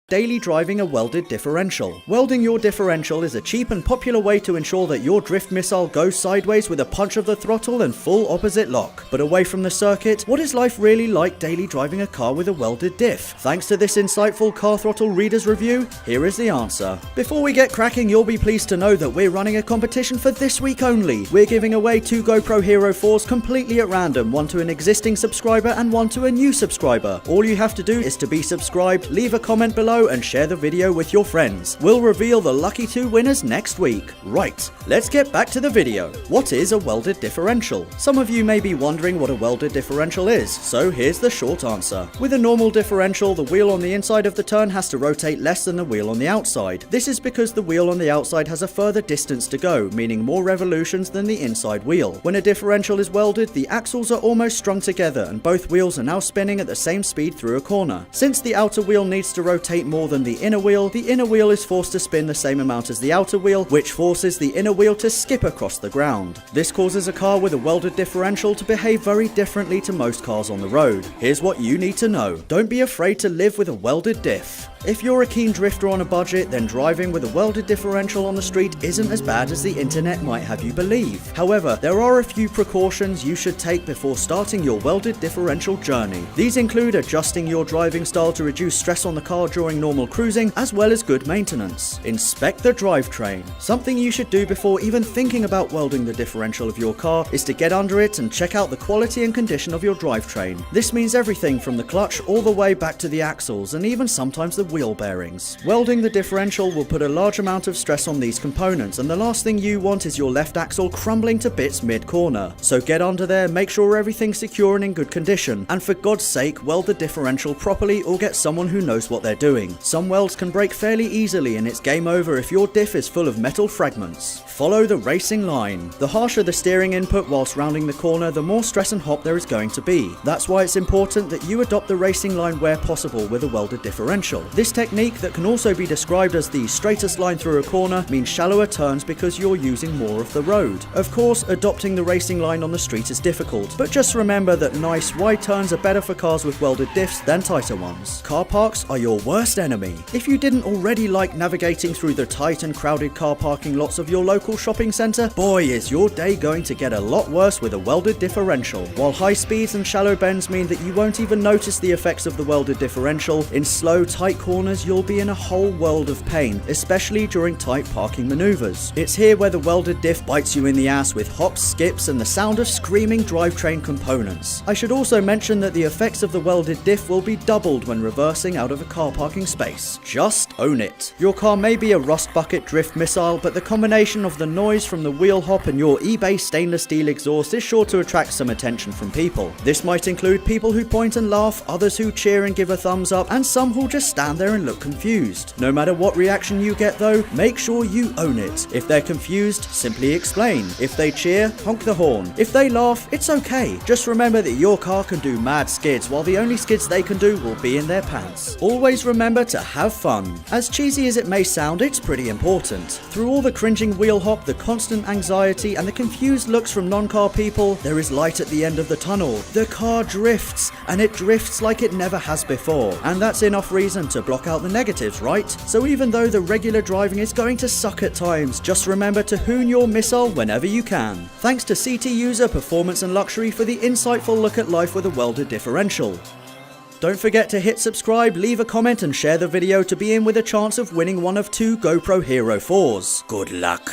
Daily driving a welded differential. Welding your differential is a cheap and popular way to ensure that your drift missile goes sideways with a punch of the throttle and full opposite lock. But away from the circuit, what is life really like daily driving a car with a welded diff? Thanks to this insightful Car Throttle Reader's review, here is the answer. Before we get cracking, you'll be pleased to know that we're running a competition for this week only. We're giving away 2 GoPro Hero 4s completely at random, one to an existing subscriber and one to a new subscriber. All you have to do is to be subscribed, leave a comment below and share the video with your friends. We'll reveal the lucky 2 winners next week. Right, let's get back to the video. What is a welded differential? Some of you may be wondering what a welded differential is, so here's the short answer. With a normal differential, the wheel on the inside of the turn has to rotate less than the wheel on the outside. This is because the wheel on the outside has a further distance to go, meaning more revolutions than the inside wheel. When a differential is welded, the axles are almost strung together and both wheels are now spinning at the same speed through a corner. Since the outer wheel needs to rotate more than the inner wheel is forced to spin the same amount as the outer wheel, which forces the inner wheel to skip across the ground. This causes a car with a welded differential to behave very differently to most cars on the road. Here's what you need to know. Don't be afraid to live with a welded diff. If you're a keen drifter on a budget, then driving with a welded differential on the street isn't as bad as the internet might have you believe. However, there are a few precautions you should take before starting your welded differential journey. These include adjusting your driving style to reduce stress on the car during normal cruising, as well as good maintenance. Inspect the drivetrain. Something you should do before even thinking about welding the differential of your car is to get under it and check out the quality and condition of your drivetrain. This means everything from the clutch all the way back to the axles and even sometimes the wheel bearings. Welding the differential will put a large amount of stress on these components, and the last thing you want is your left axle crumbling to bits mid-corner. So get under there, make sure everything's secure and in good condition, and for God's sake, weld the differential properly or get someone who knows what they're doing. Some welds can break fairly easily and it's game over if your diff is full of metal fragments. Follow the racing line. The harsher the steering input whilst rounding the corner, the more stress and hop there is going to be. That's why it's important that you adopt the racing line where possible with a welded differential. This technique, that can also be described as the straightest line through a corner, means shallower turns because you're using more of the road. Of course, adopting the racing line on the street is difficult, but just remember that nice wide turns are better for cars with welded diffs than tighter ones. Car parks are your worst enemy. If you didn't already like navigating through the tight and crowded car parking lots of your local shopping centre, boy is your day going to get a lot worse with a welded differential. While high speeds and shallow bends mean that you won't even notice the effects of the welded differential, in slow, tight corners you'll be in a whole world of pain, especially during tight parking maneuvers. It's here where the welded diff bites you in the ass with hops, skips and the sound of screaming drivetrain components. I should also mention that the effects of the welded diff will be doubled when reversing out of a car parking space. Just own it. Your car may be a rust bucket drift missile, but the combination of the noise from the wheel hop and your eBay stainless steel exhaust is sure to attract some attention from people. This might include people who point and laugh, others who cheer and give a thumbs up, and some who'll just stand there and look confused. No matter what reaction you get though, make sure you own it. If they're confused, simply explain. If they cheer, honk the horn. If they laugh, it's okay. Just remember that your car can do mad skids, while the only skids they can do will be in their pants. Always remember to have fun. As cheesy as it may sound, it's pretty important. Through all the cringing wheel hop, the constant anxiety, and the confused looks from non-car people, there is light at the end of the tunnel. The car drifts, and it drifts like it never has before. And that's enough reason to block out the negatives, right? So even though the regular driving is going to suck at times, just remember to hoon your missile whenever you can. Thanks to CT User Performance and Luxury for the insightful look at life with a welded differential. Don't forget to hit subscribe, leave a comment and share the video to be in with a chance of winning one of 2 GoPro Hero 4s. Good luck.